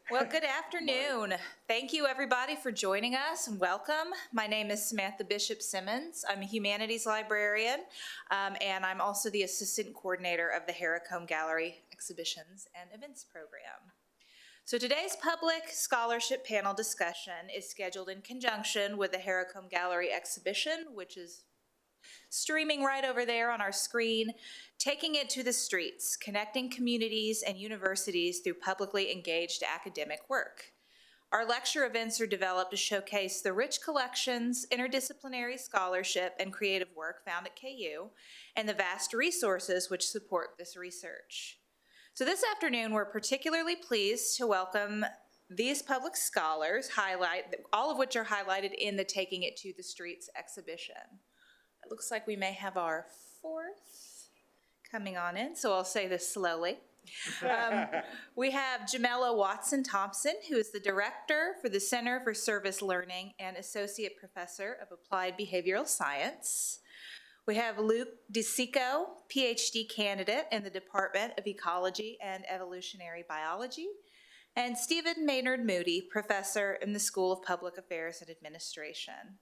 Well, good afternoon. Thank you, everybody, for joining us, and welcome. My name is Samantha Bishop-Simmons. I'm a Humanities Librarian, and I'm also the Assistant Coordinator of the Haricombe Gallery Exhibitions and Events Program. So today's public scholarship panel discussion is scheduled in conjunction with the Haricombe Gallery exhibition, which is streaming right over there on our screen, Taking It to the Streets, Connecting Communities and Universities Through Publicly Engaged Academic Work. Our lecture events are developed to showcase the rich collections, interdisciplinary scholarship, and creative work found at KU, and the vast resources which support this research. So this afternoon, we're particularly pleased to welcome these public scholars, all of which are highlighted in the Taking It to the Streets exhibition. It looks like we may have our fourth coming on in, so I'll say this slowly. We have Jomella Watson-Thompson, who is the Director for the Center for Service Learning and Associate Professor of Applied Behavioral Science. We have DeCicco, PhD candidate in the Department of Ecology and Evolutionary Biology, and Steven Maynard-Moody, Professor in the School of Public Affairs and Administration.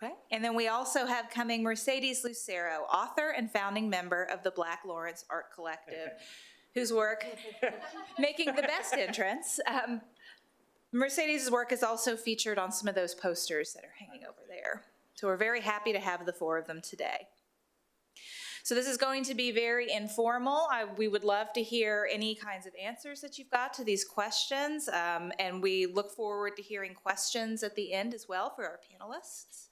Okay. And then we also have coming Mercedes Lucero, author and founding member of the Black Lawrence Art Collective, whose work, making the best entrance. Mercedes' work is also featured on some of those posters that are hanging over there. So we're very happy to have the four of them today. So this is going to be very informal. We would love to hear any kinds of answers that you've got to these questions, and we look forward to hearing questions at the end as well for our panelists.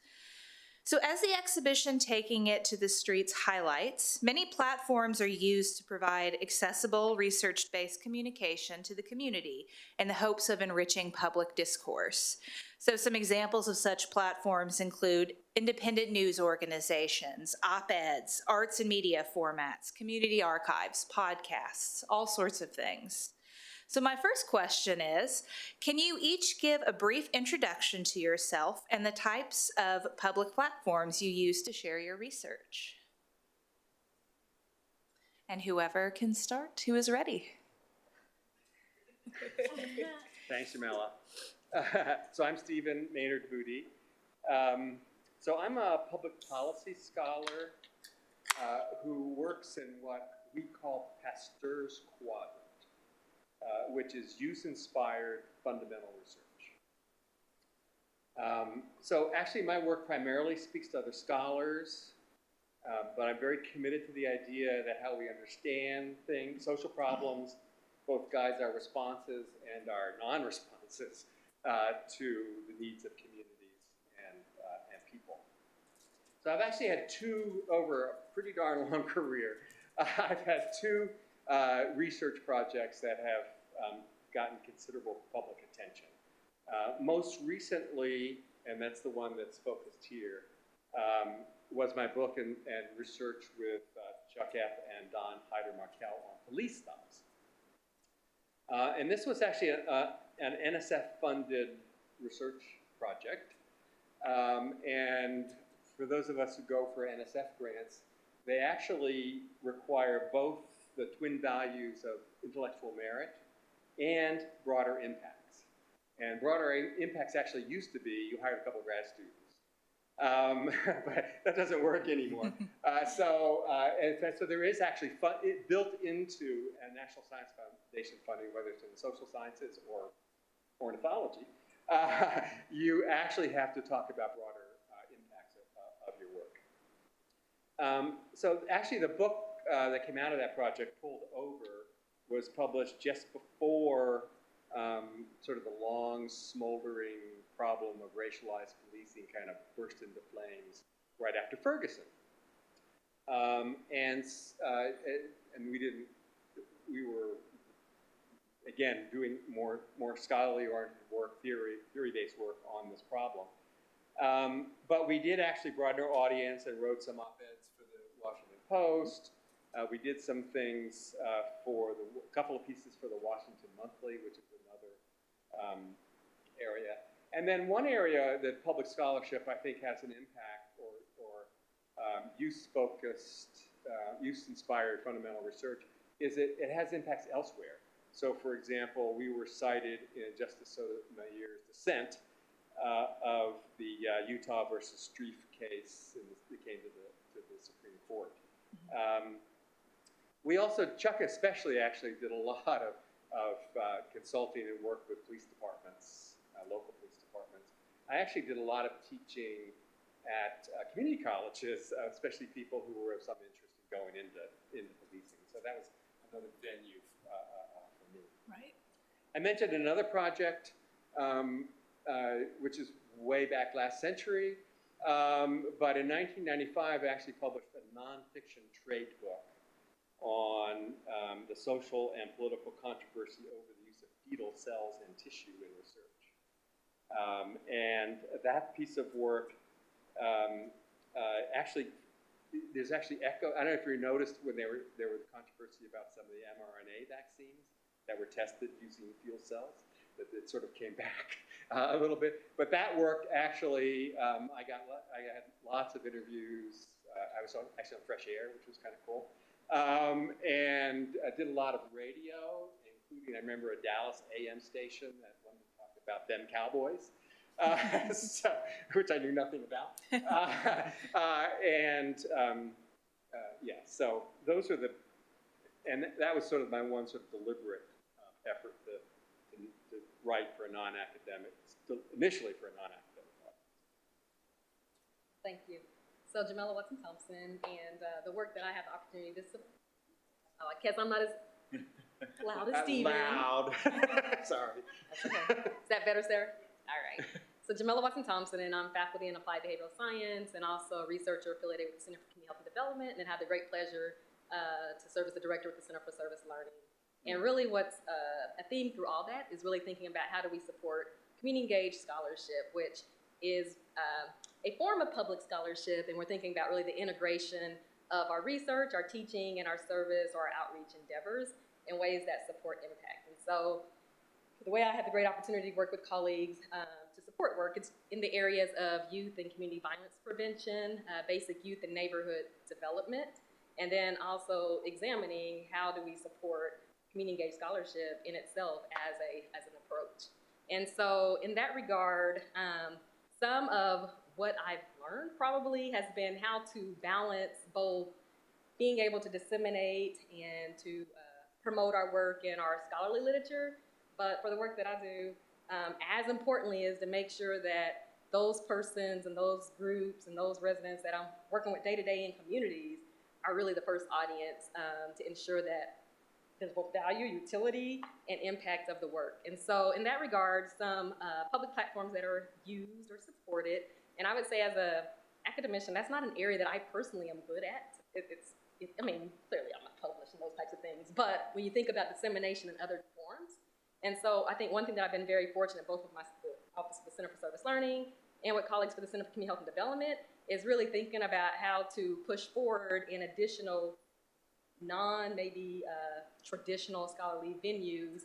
So as the exhibition Taking It to the Streets highlights, many platforms are used to provide accessible, research-based communication to the community in the hopes of enriching public discourse. So some examples of such platforms include independent news organizations, op-eds, arts and media formats, community archives, podcasts, all sorts of things. So my first question is, can you each give a brief introduction to yourself and the types of public platforms you use to share your research? And whoever can start, who is ready? Thanks, Jomella. So I'm Steven Maynard-Moody. So I'm a public policy scholar who works in what we call Pasteur's Quadrant. Which is use-inspired fundamental research. So actually my work primarily speaks to other scholars, but I'm very committed to the idea that how we understand things, social problems, both guides our responses and our non-responses to the needs of communities and people. So I've actually had over a pretty darn long career, I've had two research projects that have gotten considerable public attention. Most recently, and that's the one that's focused here, was my book and research with Chuck F. and Don Hyder-Markel on police stops. And this was actually an NSF-funded research project. And for those of us who go for NSF grants, they actually require both the twin values of intellectual merit and broader impacts. And broader impacts actually used to be you hired a couple of grad students. But that doesn't work anymore. So there is actually built into a National Science Foundation funding, whether it's in the social sciences or ornithology, you actually have to talk about broader impacts of your work. So actually the book that came out of that project, Pulled Over, was published just before sort of the long, smoldering problem of racialized policing kind of burst into flames right after Ferguson. And we were, again, doing more scholarly-oriented work, theory-based work on this problem. But we did actually broaden our audience and wrote some op-eds for the Washington Post. We did some things for a couple of pieces for the Washington Monthly, which is another area. And then one area that public scholarship, I think, has an impact or use-focused, use-inspired fundamental research is it has impacts elsewhere. So, for example, we were cited in Justice Sotomayor's dissent of the Utah versus Strieff case that came to the Supreme Court. We also, Chuck especially, actually did a lot of consulting and work with police departments, local police departments. I actually did a lot of teaching at community colleges, especially people who were of some interest in going into policing. So that was another venue for me. Right. I mentioned another project, which is way back last century, but in 1995 I actually published a nonfiction trade book on the social and political controversy over the use of fetal cells and tissue in research. And that piece of work actually, there's actually echo. I don't know if you noticed when there was controversy about some of the mRNA vaccines that were tested using fetal cells, that it sort of came back a little bit. But that work actually, I had lots of interviews. I was actually on Fresh Air, which was kind of cool. And I did a lot of radio, including, I remember, a Dallas AM station that wanted to talk about them Cowboys, which I knew nothing about. Yeah, so those are and that was sort of my one sort of deliberate effort to write for a non-academic, initially for a non-academic audience. Thank you. So Jomella Watson-Thompson, and the work that I have the opportunity to support. I guess I'm not as loud as Steven. Loud. Sorry. That's okay. Is that better, Sarah? All right. So Jomella Watson-Thompson, and I'm faculty in applied behavioral science and also a researcher affiliated with the Center for Community Health and Development, and have the great pleasure to serve as the director with the Center for Service Learning. And really what's a theme through all that is really thinking about how do we support community-engaged scholarship, which is a form of public scholarship, and we're thinking about really the integration of our research, our teaching, and our service or our outreach endeavors in ways that support impact. And so the way I had the great opportunity to work with colleagues to support work, it's in the areas of youth and community violence prevention, basic youth and neighborhood development, and then also examining how do we support community-engaged scholarship in itself as an approach. And so in that regard, some of what I've learned probably has been how to balance both being able to disseminate and to promote our work in our scholarly literature, but for the work that I do, as importantly is to make sure that those persons and those groups and those residents that I'm working with day to day in communities are really the first audience to ensure that there's both value, utility, and impact of the work. And so in that regard, some public platforms that are used or supported, and I would say as an academician, that's not an area that I personally am good at. I mean, clearly I'm not published and those types of things, but when you think about dissemination in other forms, and so I think one thing that I've been very fortunate, both with the Office of the Center for Service Learning and with colleagues for the Center for Community Health and Development, is really thinking about how to push forward in additional maybe traditional scholarly venues,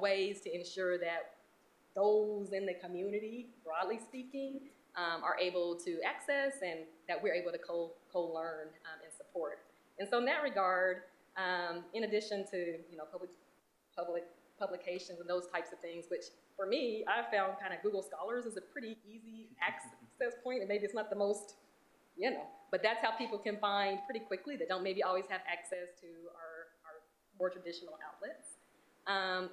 ways to ensure that those in the community, broadly speaking, are able to access and that we're able to co-learn and support. And so in that regard, in addition to public publications and those types of things, which for me, I found kind of Google Scholars is a pretty easy access point, and maybe it's not the most, but that's how people can find pretty quickly that don't maybe always have access to our more traditional outlets.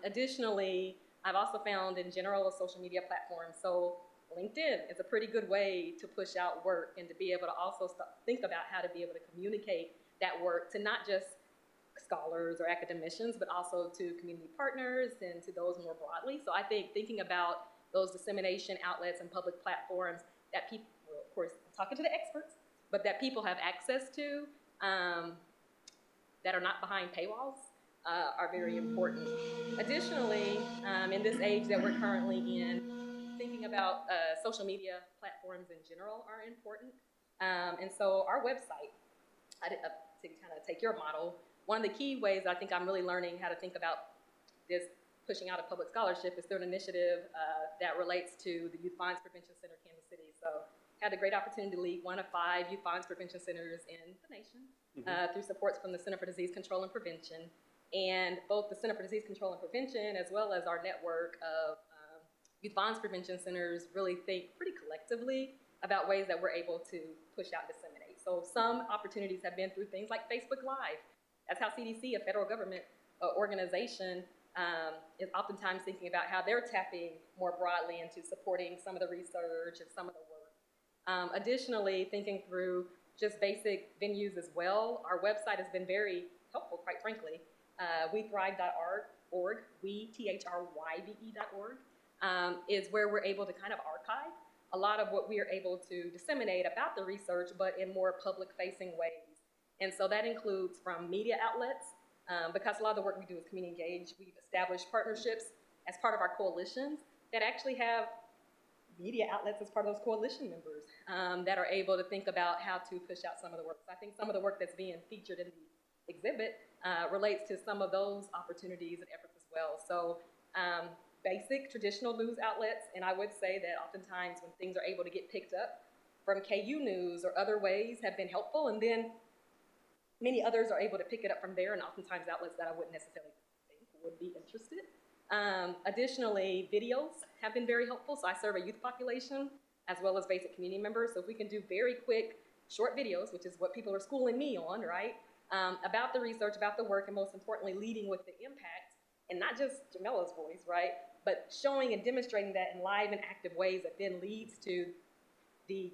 Additionally, I've also found in general a social media platform. So LinkedIn is a pretty good way to push out work and to be able to also think about how to be able to communicate that work to not just scholars or academicians, but also to community partners and to those more broadly. So I think thinking about those dissemination outlets and public platforms that people, well, of course, I'm talking to the experts, but that people have access to that are not behind paywalls are very important. Additionally, in this age that we're currently in, thinking about social media platforms in general are important. And so our website, to kind of take your model, one of the key ways I think I'm really learning how to think about this pushing out of public scholarship is through an initiative that relates to the Youth Violence Prevention Center, Kansas City. So had a great opportunity to lead one of 5 youth violence prevention centers in the nation. through supports from the Center for Disease Control and Prevention. And both the Center for Disease Control and Prevention, as well as our network of youth violence prevention centers, really think pretty collectively about ways that we're able to push out and disseminate. So some opportunities have been through things like Facebook Live. That's how CDC, a federal government organization, is oftentimes thinking about how they're tapping more broadly into supporting some of the research and some of the work. Additionally, thinking through just basic venues as well. Our website has been very helpful, quite frankly. WeThrive.org, WeThrive.org, is where we're able to kind of archive a lot of what we are able to disseminate about the research, but in more public-facing ways. And so that includes from media outlets, because a lot of the work we do is community engaged. We've established partnerships as part of our coalitions that actually have media outlets as part of those coalition members that are able to think about how to push out some of the work. So I think some of the work that's being featured in the exhibit relates to some of those opportunities and efforts as well. So basic traditional news outlets, and I would say that oftentimes when things are able to get picked up from KU News or other ways have been helpful, and then many others are able to pick it up from there, and oftentimes outlets that I wouldn't necessarily think would be interested. Additionally, videos have been very helpful. So I serve a youth population as well as basic community members. So if we can do very quick, short videos, which is what people are schooling me on, right? About the research, about the work, and most importantly, leading with the impact, and not just Jomella's voice, right? But showing and demonstrating that in live and active ways that then leads to the,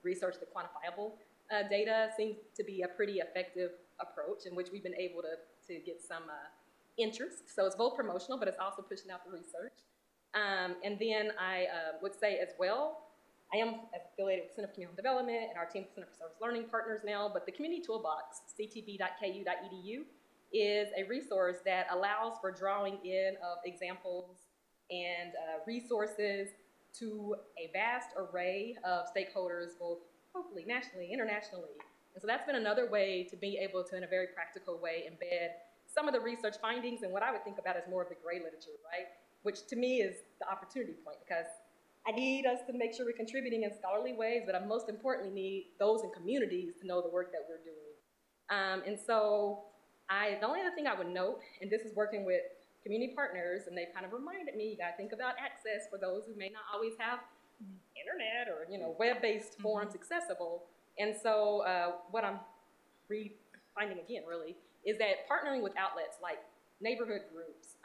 research, the quantifiable data seems to be a pretty effective approach in which we've been able to get some interest. So it's both promotional, but it's also pushing out the research. And then I would say as well, I am affiliated with Center for Community Development and our team for Center for Service Learning Partners now, but the Community Toolbox, ctb.ku.edu, is a resource that allows for drawing in of examples and resources to a vast array of stakeholders, both hopefully nationally, internationally. And so that's been another way to be able to, in a very practical way, embed some of the research findings and what I would think about as more of the gray literature, right? Which to me is the opportunity point, because I need us to make sure we're contributing in scholarly ways, but I most importantly need those in communities to know the work that we're doing. And so the only other thing I would note, and this is working with community partners, and they've kind of reminded me, you gotta think about access for those who may not always have internet or web-based forums accessible. And so what I'm finding again really is that partnering with outlets like neighborhood groups,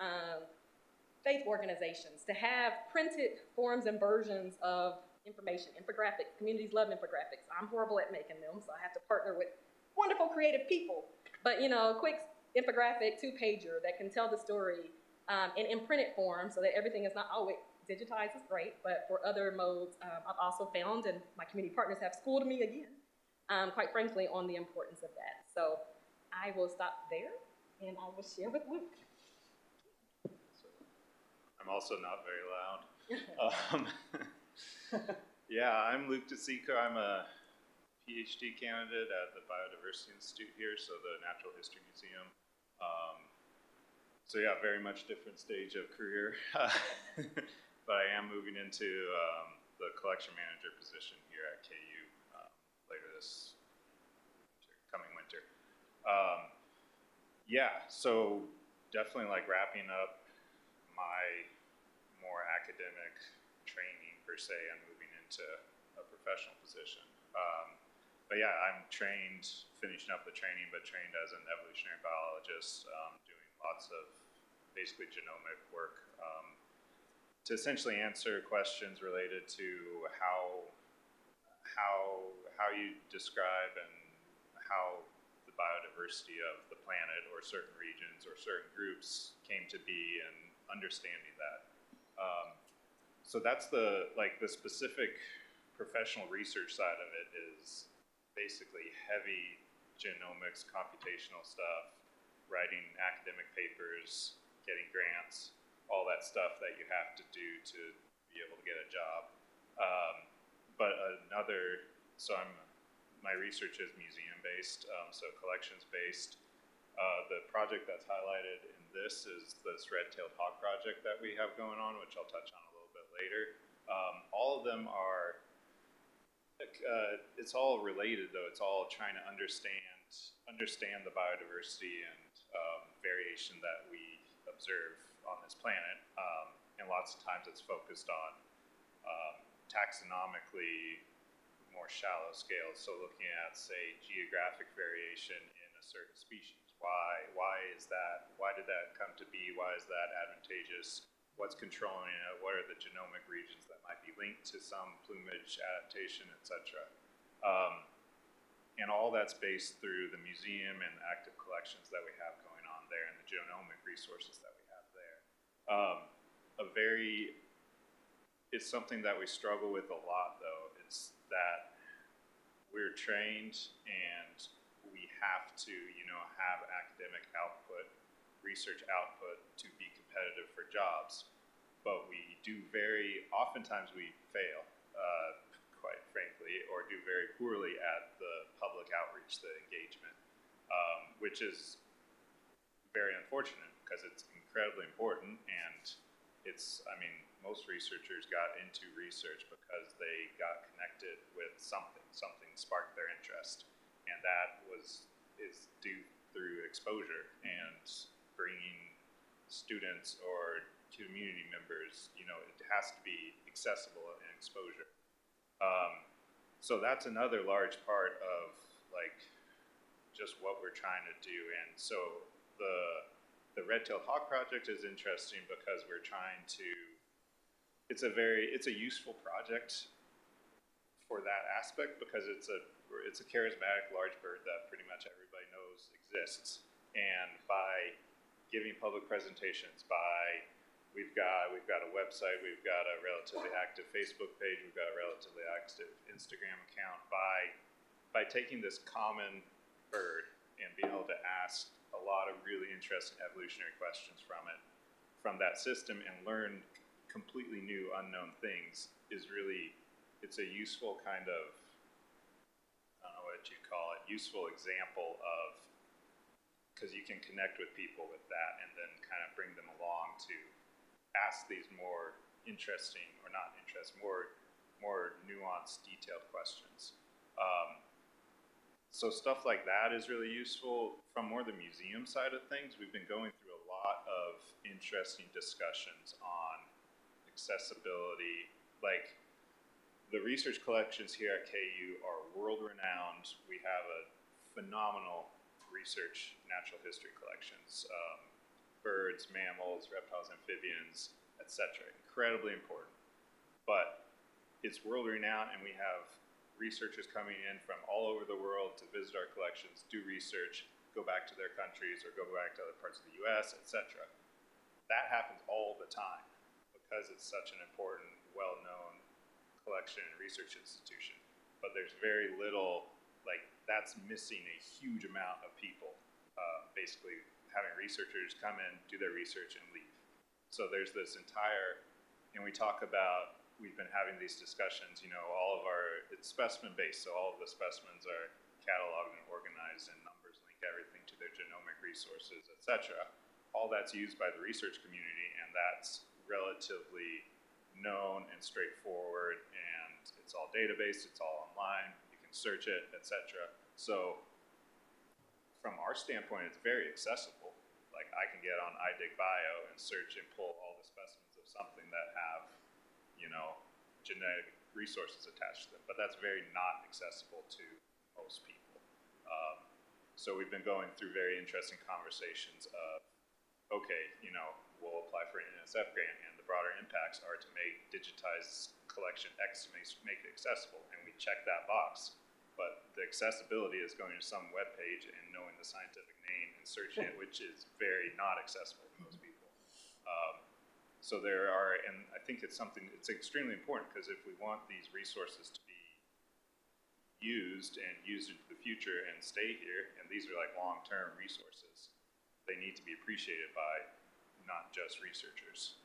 faith organizations, to have printed forms and versions of information, infographics. Communities love infographics. I'm horrible at making them, so I have to partner with wonderful creative people. But quick infographic 2-pager that can tell the story in printed form, so that everything is not always digitized is great, but for other modes, I've also found, and my community partners have schooled me again, quite frankly, on the importance of that. So I will stop there, and I will share with Luke. I'm also not very loud. Yeah, I'm Luke DeCicco. I'm a PhD candidate at the Biodiversity Institute here, so the Natural History Museum. So yeah, very much different stage of career. But I am moving into the collection manager position here at KU later this coming winter. Yeah, so definitely like wrapping up my more academic training per se and moving into a professional position. But yeah, I'm trained, finishing up the training, but trained as an evolutionary biologist, doing lots of basically genomic work to essentially answer questions related to how you describe and how the biodiversity of the planet or certain regions or certain groups came to be, and understanding that. So that's the specific professional research side of it is basically heavy genomics, computational stuff, writing academic papers, getting grants, all that stuff that you have to do to be able to get a job. My research is museum-based, so collections-based. The project that's highlighted in this is this red-tailed hawk project that we have going on, which I'll touch on a little bit later. All of them are, it's all related though. It's all trying to understand and understand the biodiversity and variation that we observe on this planet. And lots of times it's focused on taxonomically more shallow scales. So looking at, say, geographic variation in a certain species. Why is that? Why did that come to be? Why is that advantageous? What's controlling it? What are the genomic regions that might be linked to some plumage adaptation, etc.? And all that's based through the museum and the active collections that we have going on there and the genomic resources that we have there. It's something that we struggle with a lot, though, is that we're trained and we have to, have academic output, research output to be competitive for jobs. But we do oftentimes we fail, quite frankly, or do very poorly at the public outreach, the engagement, which is very unfortunate because it's incredibly important. And most researchers got into research because they got connected with something sparked their interest. And that is due through exposure and bringing students or community members, it has to be accessible and exposure. So that's another large part of just what we're trying to do. And so the Red-tailed Hawk project is interesting because we're trying to, it's a useful project for that aspect because it's a charismatic large bird that pretty much everybody knows exists. And by giving public presentations, we've got a website, we've got a relatively active Facebook page, we've got a relatively active Instagram account. By taking this common bird and being able to ask a lot of really interesting evolutionary questions from that system and learn completely new unknown things it's a useful kind of, I don't know what you'd call it, useful example of, because you can connect with people with that and then kind of bring them along to ask these more interesting, or not interesting, more nuanced, detailed questions. So stuff like that is really useful. From more the museum side of things, we've been going through a lot of interesting discussions on accessibility. The research collections here at KU are world-renowned. We have a phenomenal research natural history collections, birds, mammals, reptiles, amphibians, etc. Incredibly important. But it's world-renowned, and we have researchers coming in from all over the world to visit our collections, do research, go back to their countries or go back to other parts of the US, etc. That happens all the time because it's such an important, well-known collection and research institution. But there's very little, that's missing a huge amount of people, basically having researchers come in, do their research, and leave. So there's this entire, and we talk about, we've been having these discussions, it's specimen-based, so all of the specimens are cataloged and organized, and numbers link everything to their genomic resources, etc. All that's used by the research community, and that's relatively known and straightforward, and it's all database, it's all online, you can search it, etc. So from our standpoint, it's very accessible. I can get on iDigBio and search and pull all the specimens of something that have, genetic resources attached to them, but that's very not accessible to most people. So we've been going through very interesting conversations of, okay, we'll apply for an NSF grant, and the broader impacts are to make digitized collection X to make it accessible, and we check that box. But the accessibility is going to some web page and knowing the scientific name and searching it, which is very not accessible to most people. So there are, and I think it's extremely important, because if we want these resources to be used and used into the future and stay here, and these are long-term resources, they need to be appreciated by not just researchers.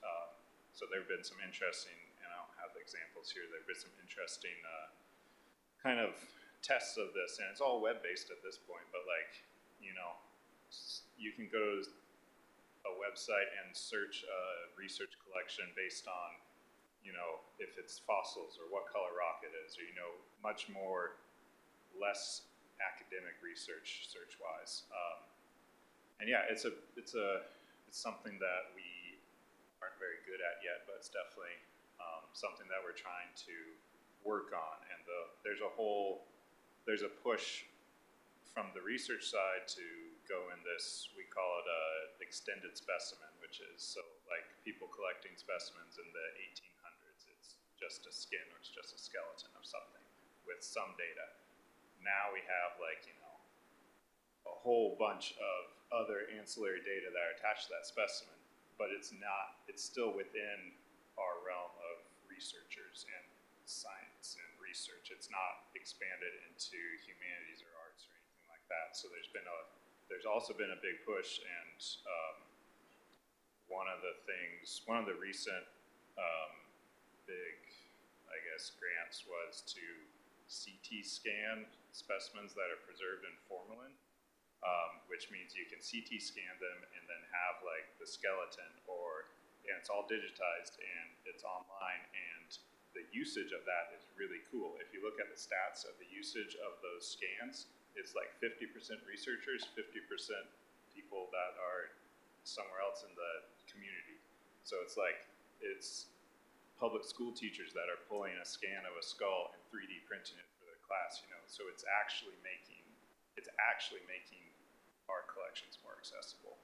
So there have been some interesting, and I don't have the examples here, there have been some interesting kind of tests of this, and it's all web-based at this point, but you can go to a website and search a research collection based on, if it's fossils or what color rock it is, or, much more less academic research, search-wise. And yeah, it's something that we aren't very good at yet, but it's definitely something that we're trying to work on. And there's a push from the research side to go in this, we call it a extended specimen, which is so like people collecting specimens in the 1800s. It's just a skin or it's just a skeleton of something with some data. Now we have a whole bunch of other ancillary data that are attached to that specimen, but it's still within our realm of researchers and science and research. It's not expanded into humanities or arts or anything like that. So there's also been a big push, and one of the recent big, I guess, grants was to CT scan specimens that are preserved in formalin, which means you can CT scan them and then have like the skeleton, and it's all digitized and it's online, and the usage of that is really cool. If you look at the stats of the usage of those scans, it's like 50% researchers, 50% people that are somewhere else in the community. So it's public school teachers that are pulling a scan of a skull and 3D printing it for their class, so it's actually making our collections more accessible,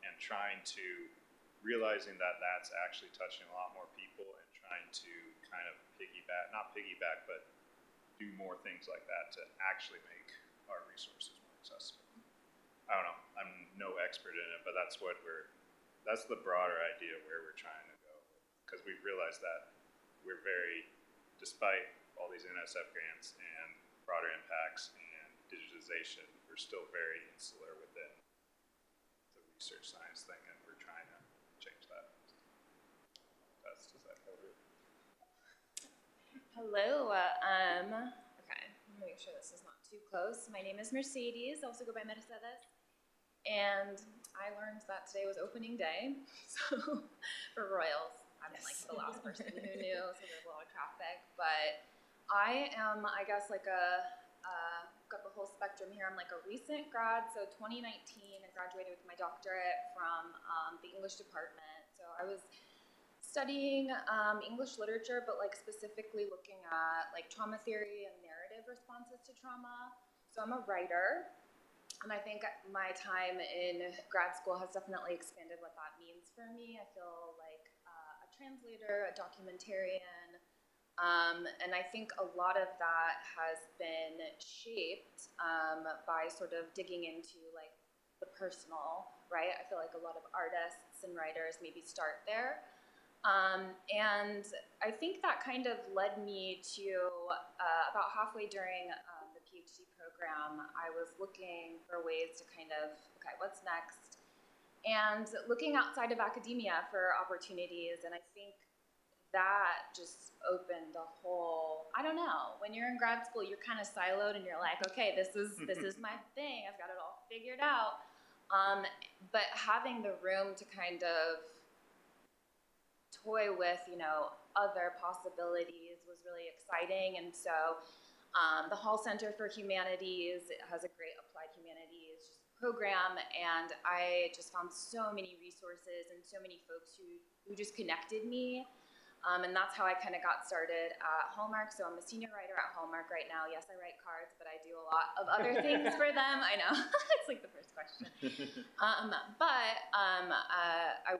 and realizing that that's actually touching a lot more people, and trying to kind of not piggyback, but do more things like that to actually make our resources more accessible. I don't know, I'm no expert in it, but that's the broader idea where we're trying to go, because we've realized that despite all these NSF grants and broader impacts and digitization, we're still very insular within the research science thing, and we're trying to change that. Does that cover it? Hello. Okay, let me make sure this is not too close. My name is Mercedes, also go by Mercedes, and I learned that today was opening day, so for Royals. I'm like the last person who knew, so there's a lot of traffic. But I am, I guess, like got the whole spectrum here. I'm like a recent grad, so 2019, I graduated with my doctorate from the English department. So I was studying English literature, but like specifically looking at like trauma theory and narrative responses to trauma. So I'm a writer, and I think my time in grad school has definitely expanded what that means for me. I feel like a translator, a documentarian, and I think a lot of that has been shaped by sort of digging into like the personal, right? I feel like a lot of artists and writers maybe start there. And I think that kind of led me to about halfway during the PhD program, I was looking for ways to kind of, okay, what's next? And looking outside of academia for opportunities, and I think that just opened a whole, I don't know, when you're in grad school, you're kind of siloed and you're like, okay, this is my thing, I've got it all figured out. But having the room to kind of toy with, other possibilities was really exciting. And so the Hall Center for Humanities has a great applied humanities program, and I just found so many resources and so many folks who just connected me. And that's how I kind of got started at Hallmark. So I'm a senior writer at Hallmark right now. Yes, I write cards, but I do a lot of other things for them. I know, it's like the first question. I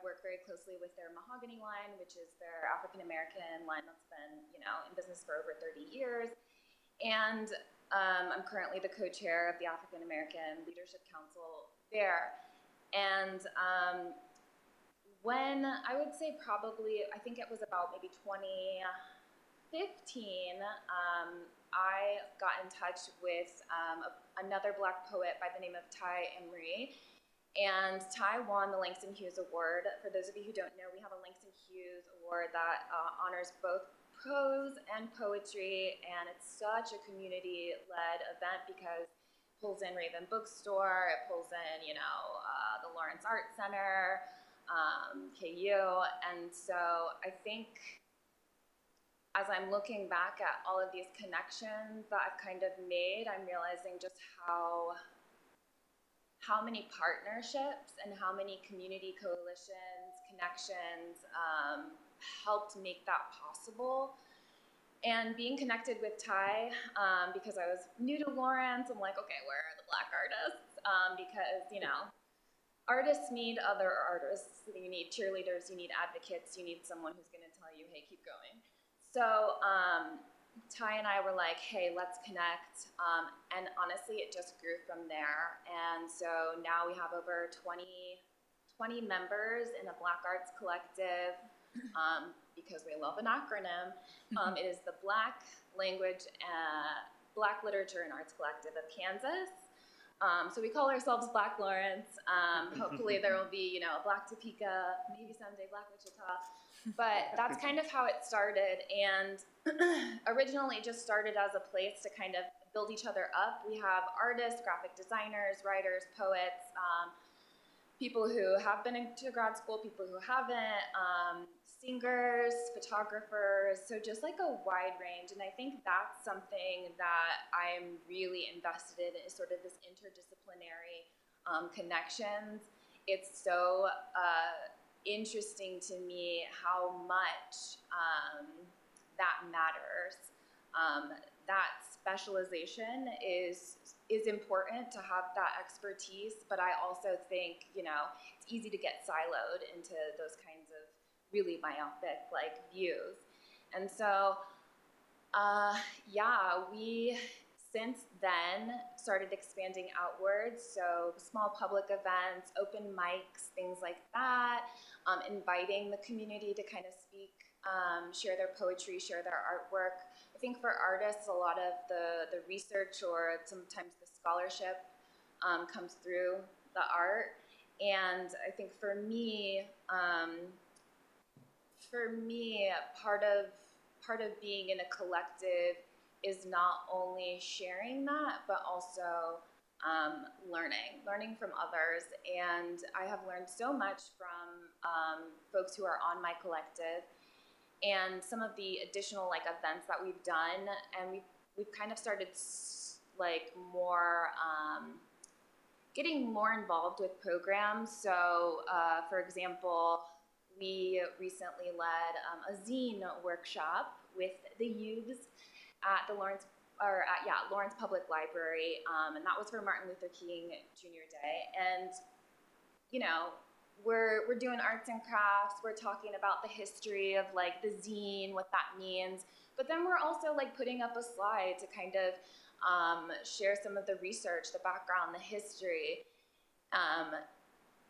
work very closely with their Mahogany line, which is their African-American line that's been, in business for over 30 years. And I'm currently the co-chair of the African-American Leadership Council there. And when I would say probably, I think it was about maybe 2015, I got in touch with another Black poet by the name of Ty Emery. And Ty won the Langston Hughes Award. For those of you who don't know, we have a Langston Hughes Award that honors both prose and poetry, and it's such a community-led event because it pulls in Raven Bookstore, it pulls in, the Lawrence Art Center, KU, and so I think as I'm looking back at all of these connections that I've kind of made, I'm realizing just how many partnerships and how many community coalitions, connections helped make that possible. And being connected with Ty, because I was new to Lawrence, I'm like, okay, where are the Black artists? Because, you know, artists need other artists. You need cheerleaders, you need advocates, you need someone who's gonna tell you, hey, keep going. So Ty and I were like, hey, let's connect. And honestly, it just grew from there. And so now we have over 20 members in a Black Arts Collective, because we love an acronym. It is the Black Literature and Arts Collective of Kansas. So we call ourselves Black Lawrence. Hopefully there will be, you know, a Black Topeka, maybe someday Black Wichita. But that's kind of how it started. And originally it just started as a place to kind of build each other up. We have artists, graphic designers, writers, poets, people who have been into grad school, people who haven't, singers, photographers, so just like a wide range. And I think that's something that I'm really invested in, is sort of this interdisciplinary connections. It's so interesting to me how much that matters. That specialization is important to have that expertise, but I also think, you know, it's easy to get siloed into those kinds of really myopic like views. And so, yeah, we since then started expanding outwards. So small public events, open mics, things like that, inviting the community to kind of speak, share their poetry, share their artwork. I think for artists, a lot of the research or sometimes the scholarship comes through the art. And I think for me, part of being in a collective is not only sharing that, but also learning from others. And I have learned so much from folks who are on my collective, and some of the additional like events that we've done, and we've kind of started like more getting more involved with programs. So for example, we recently led a zine workshop with the youths at the Lawrence Public Library, and that was for Martin Luther King Jr. Day. And you know, we're doing arts and crafts. We're talking about the history of like the zine, what that means. But then we're also like putting up a slide to kind of share some of the research, the background, the history.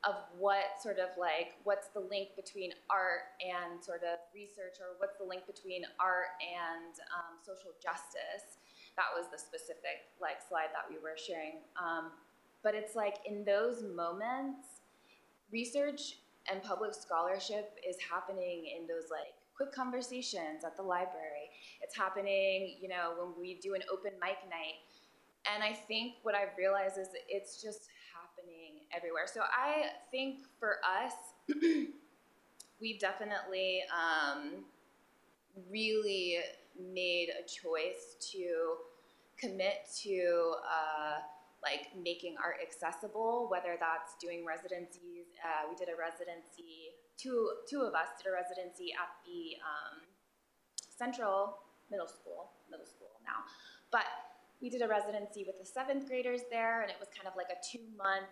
Of what sort of like, what's the link between art and sort of research, or what's the link between art and social justice. That was the specific like slide that we were sharing. But it's like in those moments, research and public scholarship is happening in those like quick conversations at the library. It's happening, you know, when we do an open mic night. And I think what I've realized is it's just happening everywhere. So I think for us, we've definitely really made a choice to commit to like making art accessible, whether that's doing residencies. We did a residency, two of us did a residency at the Central Middle School now, but we did a residency with the 7th graders there, and it was kind of like a 2-month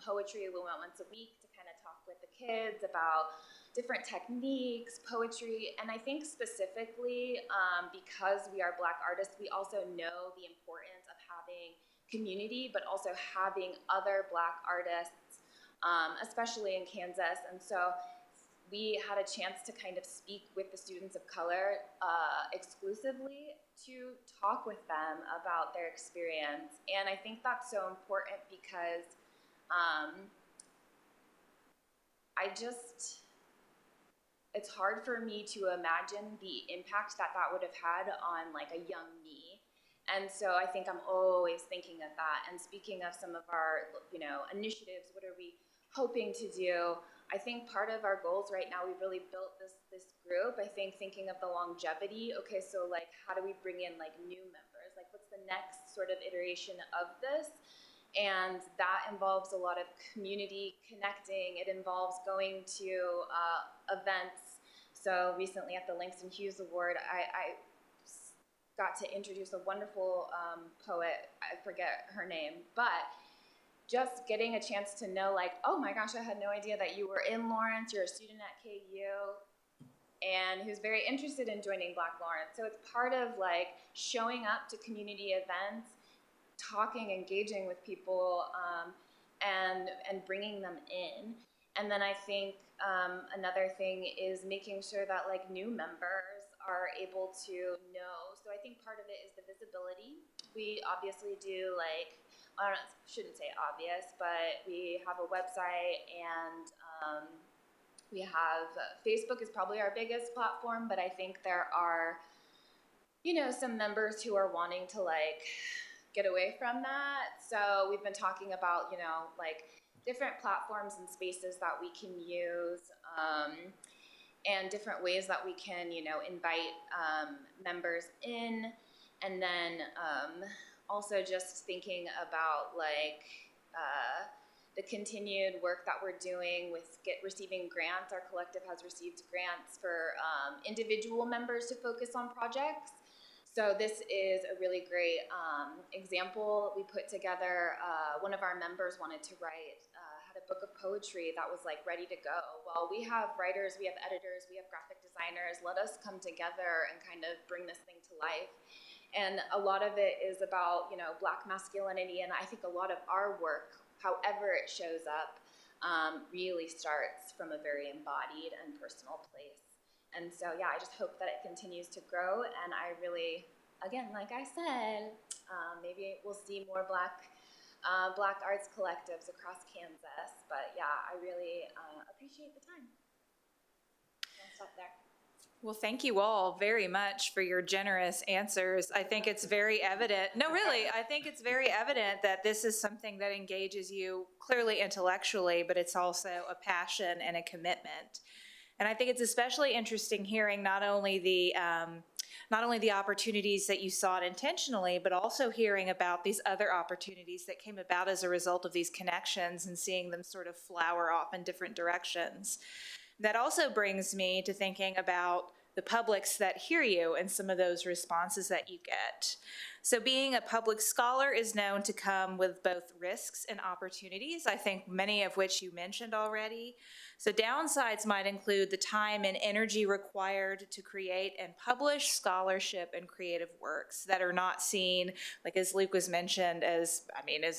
poetry. We went once a week to kind of talk with the kids about different techniques, poetry, and I think specifically because we are Black artists, we also know the importance of having community, but also having other Black artists, especially in Kansas. And so we had a chance to kind of speak with the students of color exclusively to talk with them about their experience. And I think that's so important because it's hard for me to imagine the impact that would have had on like a young me. And so I think I'm always thinking of that. And speaking of some of our, you know, initiatives, what are we hoping to do? I think part of our goals right now, we've really built this group, I think thinking of the longevity. Okay, so like how do we bring in like new members? Like what's the next sort of iteration of this? And that involves a lot of community connecting. It involves going to events. So recently at the Langston Hughes Award, I got to introduce a wonderful poet, I forget her name, but just getting a chance to know like, oh my gosh, I had no idea that you were in Lawrence, you're a student at KU, and who's very interested in joining Black Lawrence. So it's part of like showing up to community events, talking, engaging with people, and bringing them in. And then I think another thing is making sure that like new members are able to know. So I think part of it is the visibility. We obviously do like, I shouldn't say obvious, but we have a website and we have, Facebook is probably our biggest platform, but I think there are, you know, some members who are wanting to like get away from that. So we've been talking about, you know, like different platforms and spaces that we can use, and different ways that we can, you know, invite members in. And then also just thinking about like the continued work that we're doing with receiving grants. Our collective has received grants for individual members to focus on projects. So this is a really great example. We put together, one of our members wanted to write, had a book of poetry that was like ready to go. Well, we have writers, we have editors, we have graphic designers. Let us come together and kind of bring this thing to life. And a lot of it is about, you know, Black masculinity. And I think a lot of our work, however it shows up, really starts from a very embodied and personal place. And so, yeah, I just hope that it continues to grow. And I really, again, like I said, maybe we'll see more Black arts collectives across Kansas. But yeah, I really appreciate the time. I'll stop there. Well, thank you all very much for your generous answers. I think it's very evident. No, really, I think it's very evident that this is something that engages you clearly intellectually, but it's also a passion and a commitment. And I think it's especially interesting hearing not only the opportunities that you sought intentionally, but also hearing about these other opportunities that came about as a result of these connections and seeing them sort of flower off in different directions. That also brings me to thinking about the publics that hear you and some of those responses that you get. So being a public scholar is known to come with both risks and opportunities, I think many of which you mentioned already. So downsides might include the time and energy required to create and publish scholarship and creative works that are not seen, like as Luke was mentioned, as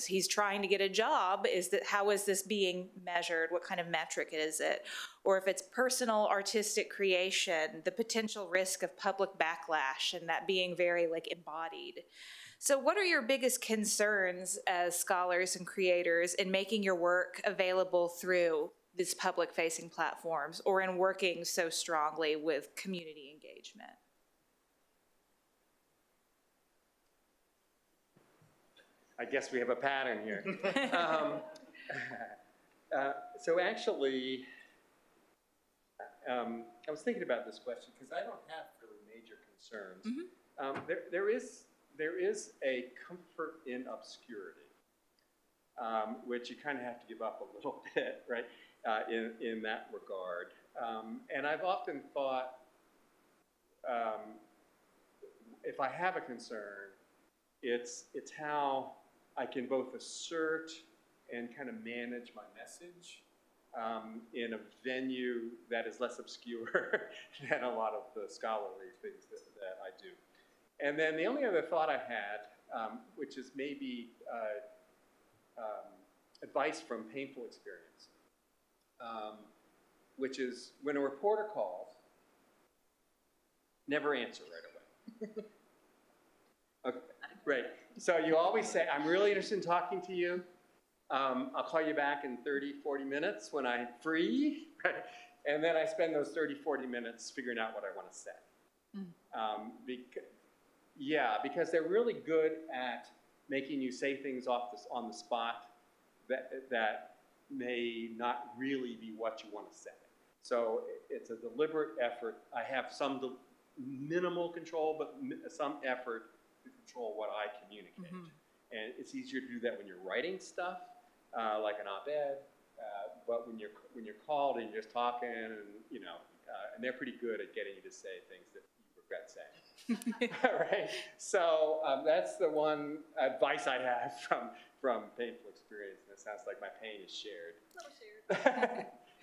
he's trying to get a job, how is this being measured? What kind of metric is it? Or if it's personal artistic creation, the potential risk of public backlash and that being very like embodied. So what are your biggest concerns as scholars and creators in making your work available through these public-facing platforms or in working so strongly with community engagement? I guess we have a pattern here. So actually, I was thinking about this question because I don't have really major concerns. Mm-hmm. There is a comfort in obscurity, which you kind of have to give up a little bit, right? In that regard. And I've often thought, if I have a concern, it's how I can both assert and kind of manage my message in a venue that is less obscure than a lot of the scholarly things that I do. And then the only other thought I had, which is maybe advice from painful experience, which is when a reporter calls, never answer right away. Okay, right. So you always say, I'm really interested in talking to you. I'll call you back in 30, 40 minutes when I'm free. Right? And then I spend those 30, 40 minutes figuring out what I want to say. Because they're really good at making you say things on the spot that may not really be what you want to say. So it's a deliberate effort. I have some minimal control, but some effort to control what I communicate. And it's easier to do that when you're writing stuff, like an op-ed. But when you're called and you're just talking, and and they're pretty good at getting you to say things that you regret saying. All right. So that's the one advice I have from painful experience. And it sounds like my pain is shared.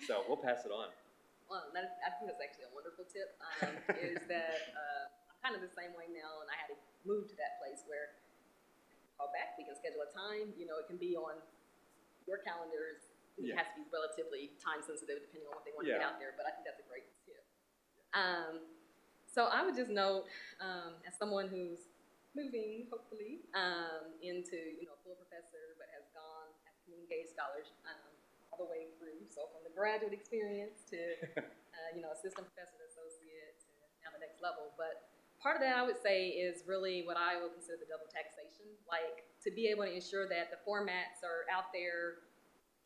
So we'll pass it on. Well, I think that's actually a wonderful tip. Is that I'm kind of the same way now, and I had to move to that place where call back, we can schedule a time. It can be on your calendars. It has to be relatively time sensitive depending on what they want to get out there, but I think that's a great tip. So I would just note, as someone who's moving, hopefully, into, full professor, but has gone as a engaged scholar all the way through. So from the graduate experience to, assistant professor to associate to now the next level. But part of that, I would say, is really what I would consider the double taxation, like to be able to ensure that the formats are out there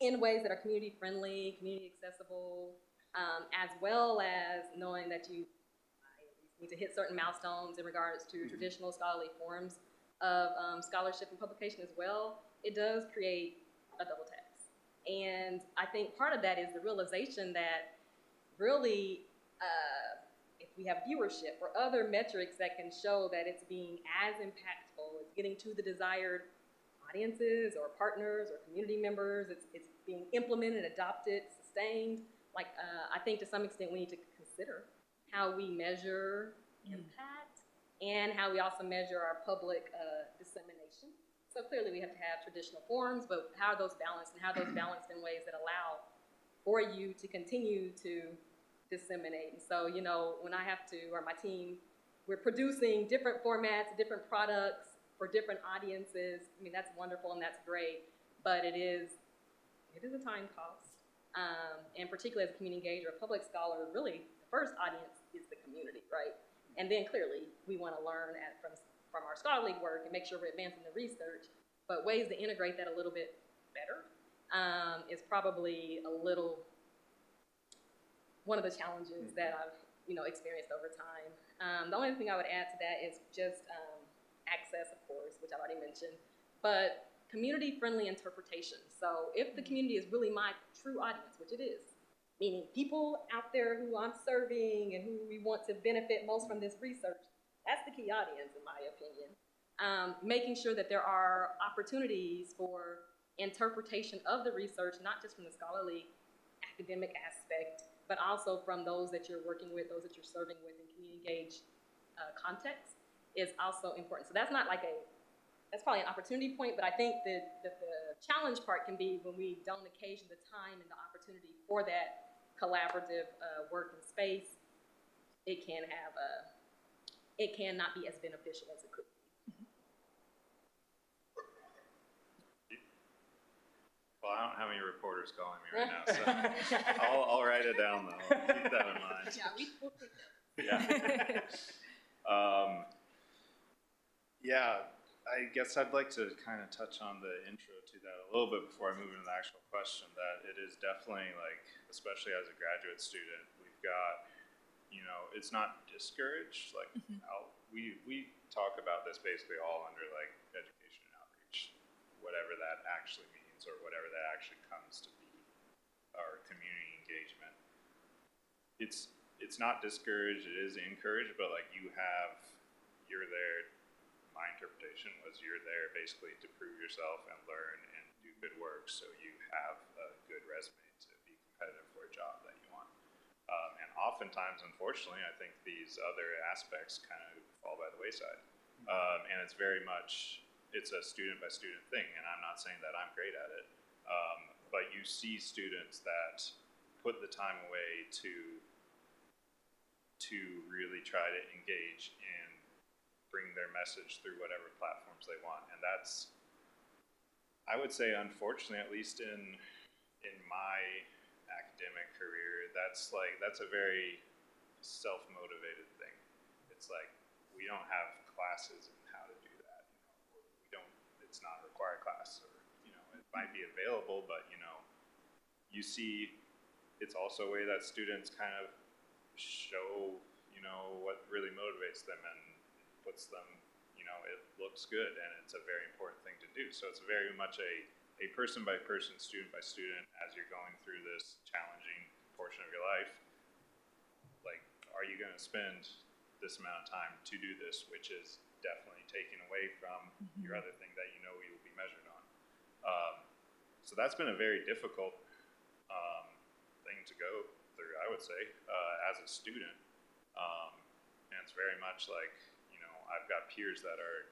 in ways that are community friendly, community accessible, as well as knowing that you need to hit certain milestones in regards to traditional scholarly forms of scholarship and publication as well. It does create a double tax. And I think part of that is the realization that really, if we have viewership or other metrics that can show that it's being as impactful, it's getting to the desired audiences or partners or community members, it's being implemented, adopted, sustained. I think to some extent we need to consider how we measure impact and how we also measure our public dissemination. So clearly we have to have traditional forms, but how are those balanced, and how are those balanced in ways that allow for you to continue to disseminate. And so, when I have to, or my team, we're producing different formats, different products for different audiences. I mean, that's wonderful and that's great, but it is a time cost. And particularly as a community engager, a public scholar, really the first audience is the community, right? And then clearly we want to learn from our scholarly work and make sure we're advancing the research, but ways to integrate that a little bit better is probably one of the challenges that I've experienced over time. The only thing I would add to that is just access, of course, which I've already mentioned, but community-friendly interpretation. So if the community is really my true audience, which it is, meaning people out there who I'm serving and who we want to benefit most from this research, that's the key audience, in my opinion. Making sure that there are opportunities for interpretation of the research, not just from the scholarly academic aspect, but also from those that you're working with, those that you're serving with in community engaged context is also important. So that's not that's probably an opportunity point, but I think that the challenge part can be when we don't occasion the time and the opportunity for that collaborative work and space, it can not be as beneficial as it could be. Well, I don't have any reporters calling me right now, so I'll write it down though. I'll keep that in mind. Yeah, we will take that. Yeah. I guess I'd like to kind of touch on the intro to that a little bit before I move into the actual question, that it is definitely especially as a graduate student, we've got, it's not discouraged. We talk about this basically all under education and outreach, whatever that actually means or whatever that actually comes to be, or community engagement. It's not discouraged, it is encouraged, but you're there. My interpretation was you're there basically to prove yourself and learn and do good work so you have a good resume to be competitive for a job that you want. And oftentimes, unfortunately, I think these other aspects kind of fall by the wayside. And it's very much, it's a student by student thing, and I'm not saying that I'm great at it, but you see students that put the time away to really try to engage and bring their message through whatever platforms they want. And that's, I would say, unfortunately, at least in my academic career, that's a very self-motivated thing. It's we don't have classes in how to do that, or it's not a required class, or, it might be available, but, you see it's also a way that students kind of show, what really motivates them and puts them, it looks good, and it's a very important thing to do. So it's very much a person by person, student by student, as you're going through this challenging portion of your life. Like, are you going to spend this amount of time to do this, which is definitely taken away from your other thing that you will be measured on. So that's been a very difficult thing to go through, I would say, as a student. And it's very much like, I've got peers that are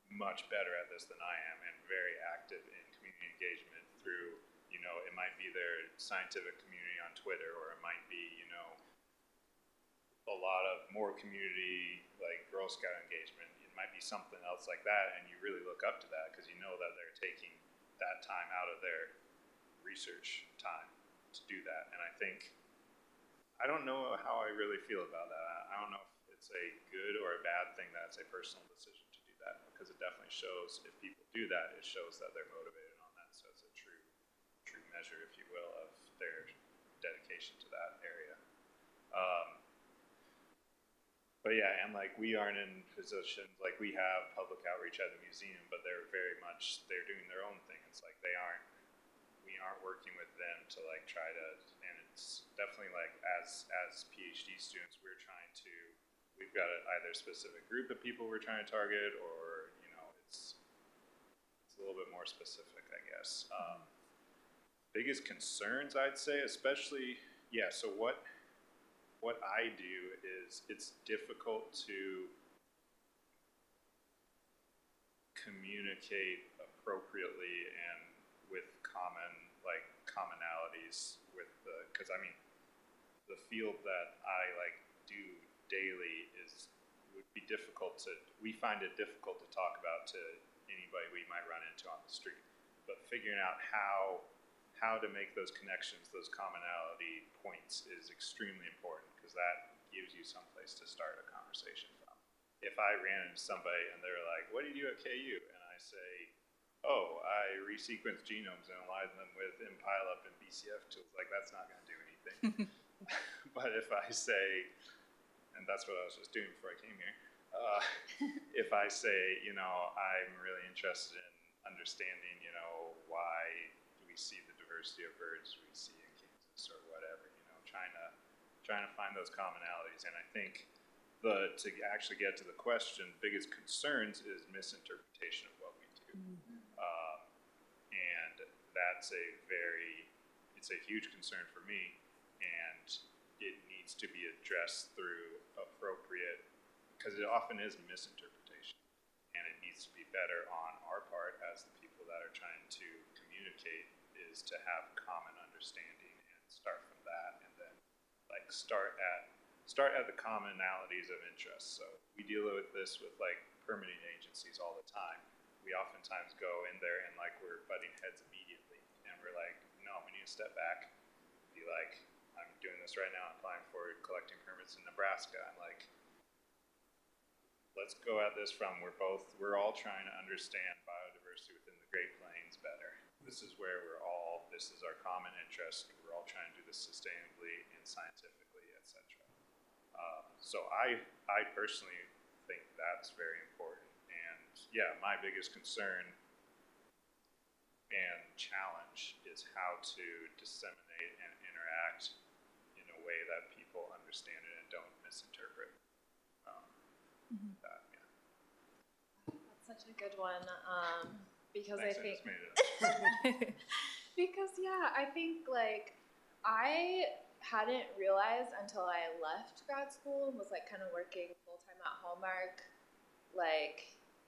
much better at this than I am and very active in community engagement through, it might be their scientific community on Twitter, or it might be, a lot of more community, like Girl Scout engagement. It might be something else like that, and you really look up to that because you know that they're taking that time out of their research time to do that. And I don't know how I really feel about that. I don't know if it's a good or a bad thing that it's a personal decision to do that, because it definitely shows, if people do that, it shows that they're motivated on that. So it's a true measure, if you will, of their dedication to that area. But yeah, and like, we aren't in positions, like, we have public outreach at the museum, but they're doing their own thing. It's like we aren't working with them to like try to, and it's definitely like, as PhD students, we've got either a specific group of people we're trying to target, or, it's a little bit more specific, I guess. Biggest concerns, I'd say, especially, so what I do is, it's difficult to communicate appropriately and with commonalities with because I mean, the field that I do daily would be difficult we find it difficult to talk about to anybody we might run into on the street, but figuring out how to make those connections, those commonality points, is extremely important, because that gives you some place to start a conversation from. If I ran into somebody and they're like, what do you do at KU? And I say, oh, I resequence genomes and align them with MPileup and BCF tools, like, that's not going to do anything. But if I say, and that's what I was just doing before I came here, if I say, I'm really interested in understanding, why do we see the diversity of birds we see in Kansas or whatever, trying to find those commonalities. And I think to actually get to the question, biggest concerns is misinterpretation of what we do. And that's it's a huge concern for me, and it needs to be addressed through appropriate, because it often is misinterpretation, and it needs to be better on our part as the people that are trying to communicate, is to have common understanding and start from that, and then start at the commonalities of interest. So we deal with this with permitting agencies all the time. We oftentimes go in there and we're butting heads immediately, and we're like, no, we need to step back, be like, I'm doing this right now, I'm applying for collecting permits in Nebraska. I'm like, let's go at this from, we're all trying to understand biodiversity within the Great Plains better. This is where this is our common interest. We're all trying to do this sustainably and scientifically, etc. So I personally think that's very important. And yeah, my biggest concern and challenge is how to disseminate and interact in a way that people understand it and don't misinterpret that. Yeah. That's such a good one, because Thanks, I think, just made it up. because I think I hadn't realized until I left grad school and was kind of working full-time at Hallmark,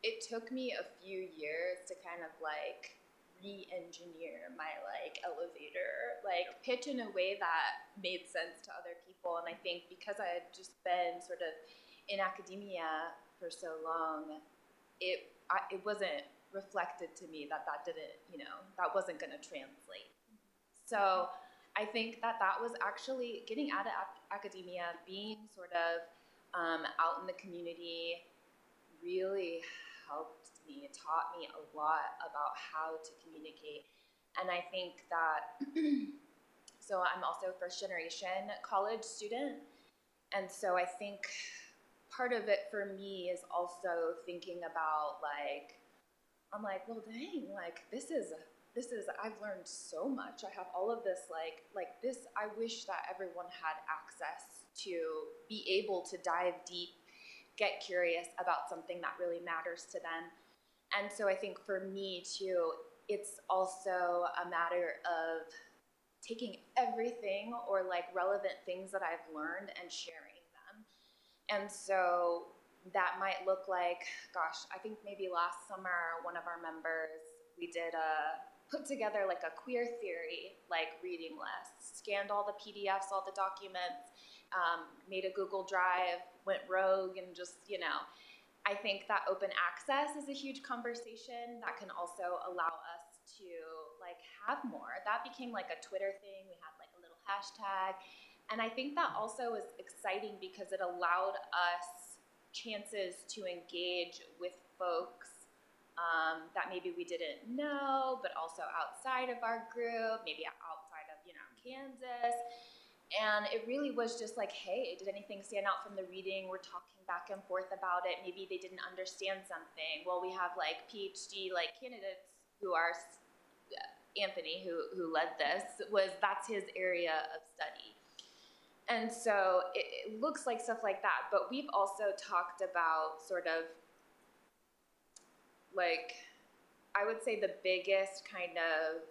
it took me a few years to kind of re-engineer my elevator pitch in a way that made sense to other people. And I think because I had just been sort of in academia for so long, it wasn't reflected to me that didn't, that wasn't going to translate. So I think that was actually getting out of academia, being sort of out in the community, really helped me, taught me a lot about how to communicate. And I think that, so I'm also first generation college student. And so I think part of it for me is also thinking about like, I'm like, well, dang, like this is, I've learned so much. I have all of this, like this, I wish that everyone had access to be able to dive deep, get curious about something that really matters to them. And so I think for me too, it's also a matter of taking everything or like relevant things that I've learned and sharing them. And so that might look like, gosh, I think maybe last summer, one of our members, we did put together like a queer theory, like reading list, scanned all the PDFs, all the documents, made a Google Drive, went rogue, and just, I think that open access is a huge conversation that can also allow us to like have more. That became like a Twitter thing. We had like a little hashtag. And I think that also is exciting because it allowed us chances to engage with folks that maybe we didn't know, but also outside of our group, maybe outside of, Kansas. And it really was just like, hey, did anything stand out from the reading? We're talking back and forth about it. Maybe they didn't understand something. Well, we have like PhD like candidates who are, Anthony, who led this, that's his area of study. And so it looks like stuff like that. But we've also talked about sort of like, I would say the biggest kind of,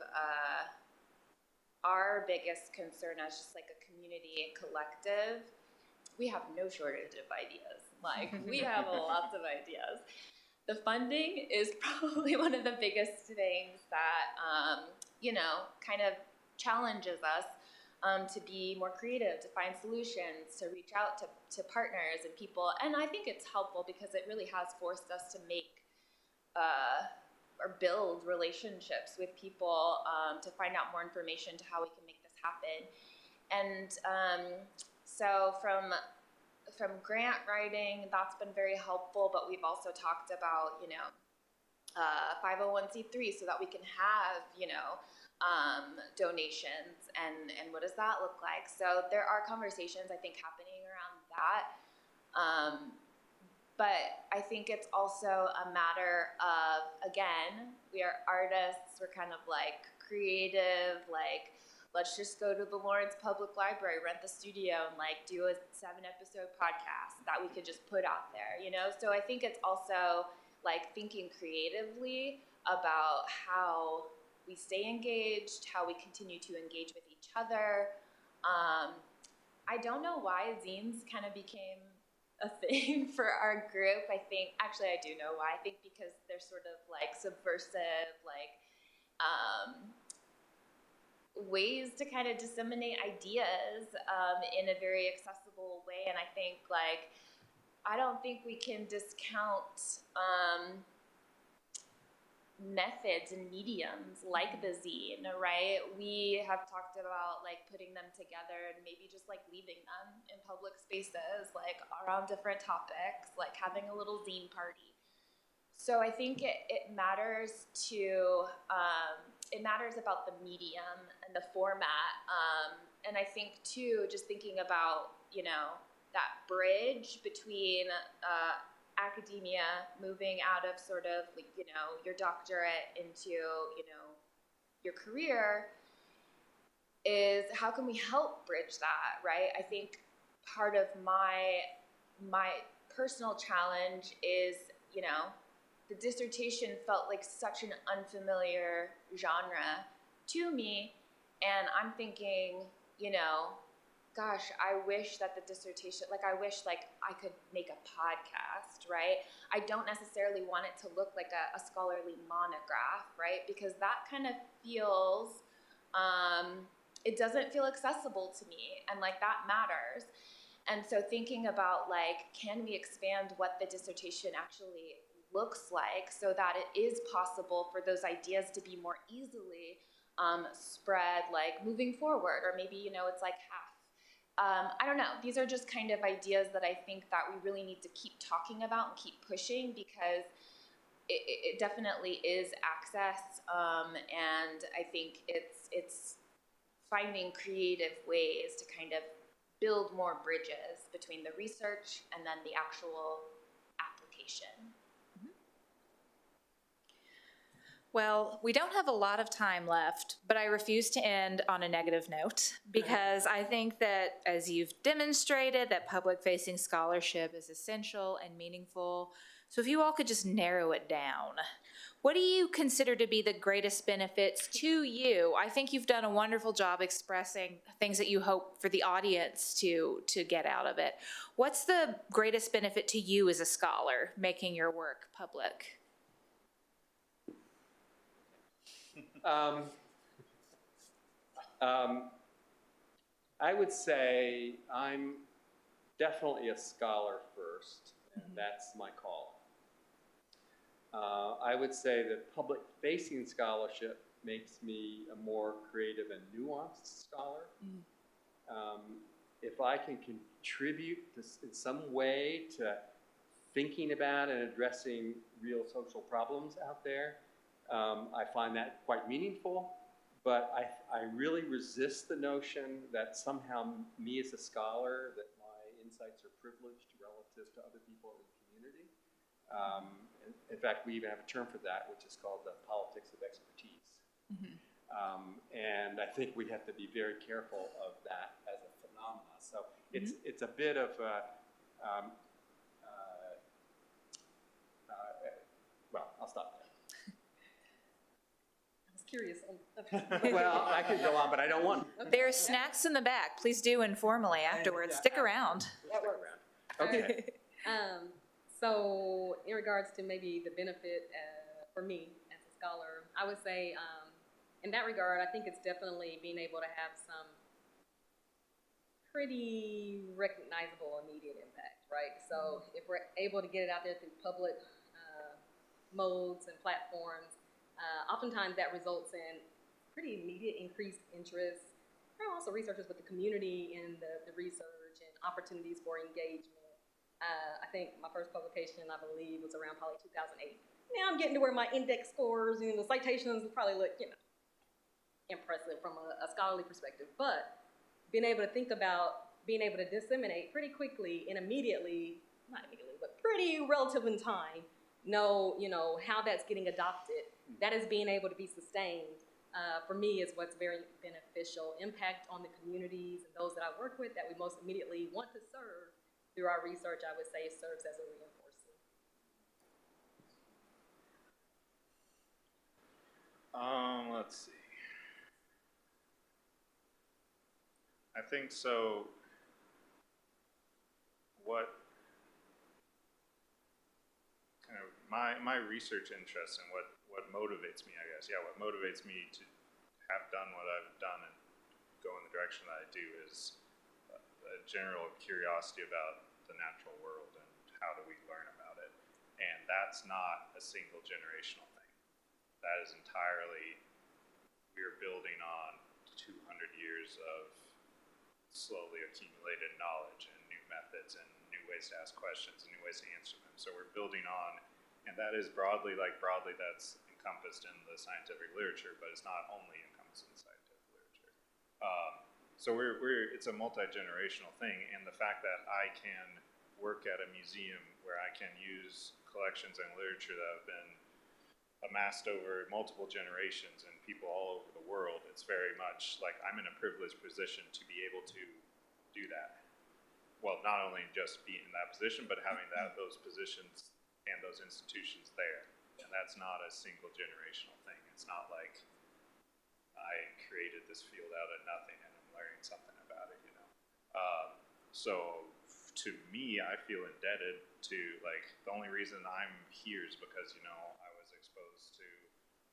our biggest concern as just like a community and collective, we have no shortage of ideas. Like, we have lots of ideas. The funding is probably one of the biggest things that, kind of challenges us to be more creative, to find solutions, to reach out to partners and people. And I think it's helpful because it really has forced us to make or build relationships with people to find out more information to how we can make this happen. And so from grant writing, that's been very helpful, but we've also talked about, 501c3 so that we can have, donations and what does that look like? So there are conversations, I think, happening around that. But I think it's also a matter of, again, we are artists, we're kind of like creative, like let's just go to the Lawrence Public Library, rent the studio, and like do a 7-episode podcast that we could just put out there, So I think it's also like thinking creatively about how we stay engaged, how we continue to engage with each other. I don't know why zines kind of became a thing for our group. I think, actually I do know why. I think because they're sort of like subversive, like ways to kind of disseminate ideas in a very accessible way. And I think like, I don't think we can discount methods and mediums like the zine, right? We have talked about like putting them together and maybe just like leaving them in public spaces, like around different topics, like having a little zine party. So I think it matters to, it matters about the medium and the format. And I think too, just thinking about, that bridge between academia, moving out of sort of, your doctorate into, your career, is how can we help bridge that, right? I think part of my personal challenge is, the dissertation felt like such an unfamiliar genre to me, and I'm thinking, gosh, I wish that the dissertation, I wish I could make a podcast, right? I don't necessarily want it to look like a scholarly monograph, right? Because that kind of feels, it doesn't feel accessible to me, and that matters. And so thinking about can we expand what the dissertation actually looks like so that it is possible for those ideas to be more easily spread, moving forward, or maybe, it's half. I don't know. These are just kind of ideas that I think that we really need to keep talking about and keep pushing, because it definitely is access, and I think it's finding creative ways to kind of build more bridges between the research and then the actual application. Well, we don't have a lot of time left, but I refuse to end on a negative note because I think that, as you've demonstrated, that public-facing scholarship is essential and meaningful. So if you all could just narrow it down, what do you consider to be the greatest benefits to you? I think you've done a wonderful job expressing things that you hope for the audience to get out of it. What's the greatest benefit to you as a scholar making your work public? I would say I'm definitely a scholar first, and that's my call. I would say that public-facing scholarship makes me a more creative and nuanced scholar. If I can contribute in some way to thinking about and addressing real social problems out there, I find that quite meaningful, but I really resist the notion that somehow me as a scholar, that my insights are privileged relative to other people in the community. In fact, we even have a term for that, which is called the politics of expertise. And I think we have to be very careful of that as a phenomenon. So it's a bit of a, well, I'll stop there. Curious. Well, I could go on, but I don't want to. There's snacks in the back. Please do informally afterwards. Stick around. That works. Okay. So in regards to maybe the benefit for me as a scholar, I would say in that regard, I think it's definitely being able to have some pretty recognizable immediate impact, right? So if we're able to get it out there through public modes and platforms, oftentimes that results in pretty immediate increased interest. There are also researchers with the community in the research and opportunities for engagement. I think my first publication, I believe, was around probably 2008. Now I'm getting to where my index scores and the citations probably look, impressive from a scholarly perspective. But being able to think about being able to disseminate pretty quickly and immediately, not immediately, but pretty relative in time, know how that's getting adopted. That is being able to be sustained, for me, is what's very beneficial. Impact on the communities and those that I work with that we most immediately want to serve through our research, I would say, serves as a reinforcer. Let's see. I think so. What kind of my research interest and what motivates me, I guess. Yeah, what motivates me to have done what I've done and go in the direction that I do is a general curiosity about the natural world and how do we learn about it. And that's not a single generational thing. That is entirely, we're building on 200 years of slowly accumulated knowledge and new methods and new ways to ask questions and new ways to answer them. So we're building on, and that is broadly that's encompassed in the scientific literature, but it's not only encompassed in the scientific literature. So it's a multi-generational thing, and the fact that I can work at a museum where I can use collections and literature that have been amassed over multiple generations and people all over the world, it's very much like I'm in a privileged position to be able to do that. Well, not only just be in that position, but having those positions and those institutions there. And that's not a single generational thing. It's not like I created this field out of nothing and I'm learning something about it, So to me, I feel indebted to, the only reason I'm here is because, I was exposed to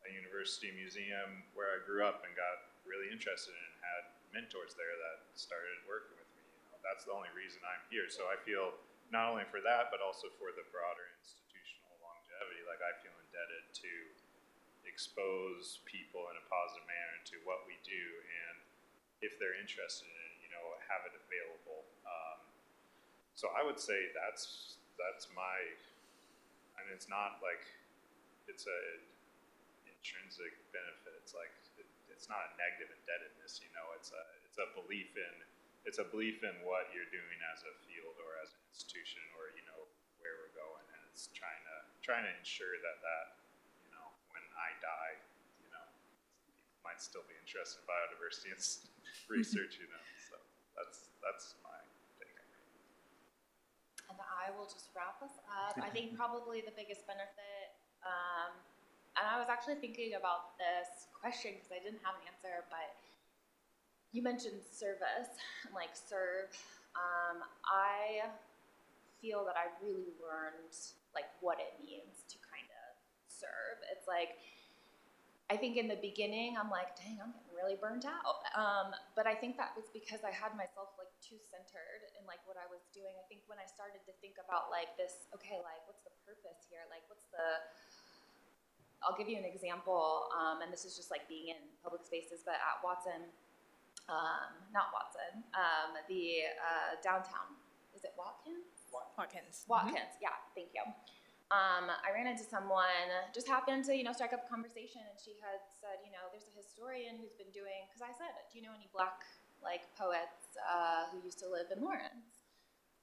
a university museum where I grew up and got really interested in and had mentors there that started working with me. That's the only reason I'm here. So I feel not only for that, but also for the broader institutional longevity, I feel indebted to expose people in a positive manner to what we do, and if they're interested in it, have it available. So I would say that's my, and it's not it's a intrinsic benefit. It's like, it's not a negative indebtedness, you know, it's a belief in what you're doing as a field or as an institution, or, you know, where we're going, and it's trying to ensure that, you know, when I die, you know, people might still be interested in biodiversity and research, you know, so that's my take on it. And I will just wrap us up. I think probably the biggest benefit, and I was actually thinking about this question because I didn't have an answer, but you mentioned service, like serve. I feel that I really learned like what it means to kind of serve. It's like, I think in the beginning, I'm like, dang, I'm getting really burnt out. But I think that was because I had myself like too centered in like what I was doing. I think when I started to think about like this, okay, like what's the purpose here? Like I'll give you an example, and this is just like being in public spaces, but at Watson, not Watson, the downtown, is it Watkins? Watkins. Watkins, yeah, thank you. I ran into someone, just happened to, you know, strike up a conversation, and she had said, you know, there's a historian who's been doing, because I said, do you know any Black, like, poets who used to live in Lawrence?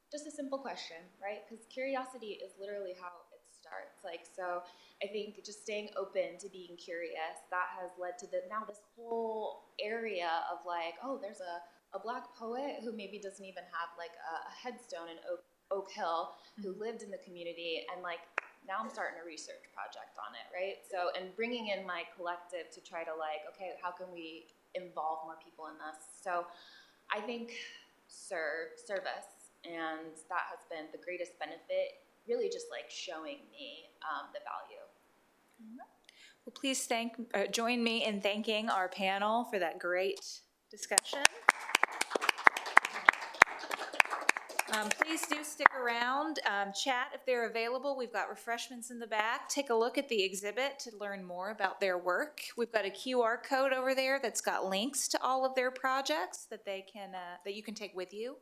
Just a simple question, right? Because curiosity is literally how it starts. Like, so I think just staying open to being curious, that has led to now this whole area of like, oh, there's a Black poet who maybe doesn't even have like a headstone in Oak Hill, who lived in the community, and like now I'm starting a research project on it, right? So, and bringing in my collective to try to like, okay, how can we involve more people in this? So I think service, and that has been the greatest benefit, really just like showing me the value. Well, please join me in thanking our panel for that great discussion. Please do stick around, chat if they're available. We've got refreshments in the back. Take a look at the exhibit to learn more about their work. We've got a QR code over there that's got links to all of their projects that that you can take with you.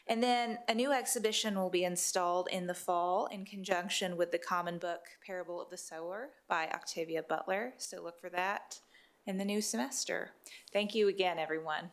And then a new exhibition will be installed in the fall in conjunction with the common book Parable of the Sower by Octavia Butler. So look for that in the new semester. Thank you again, everyone.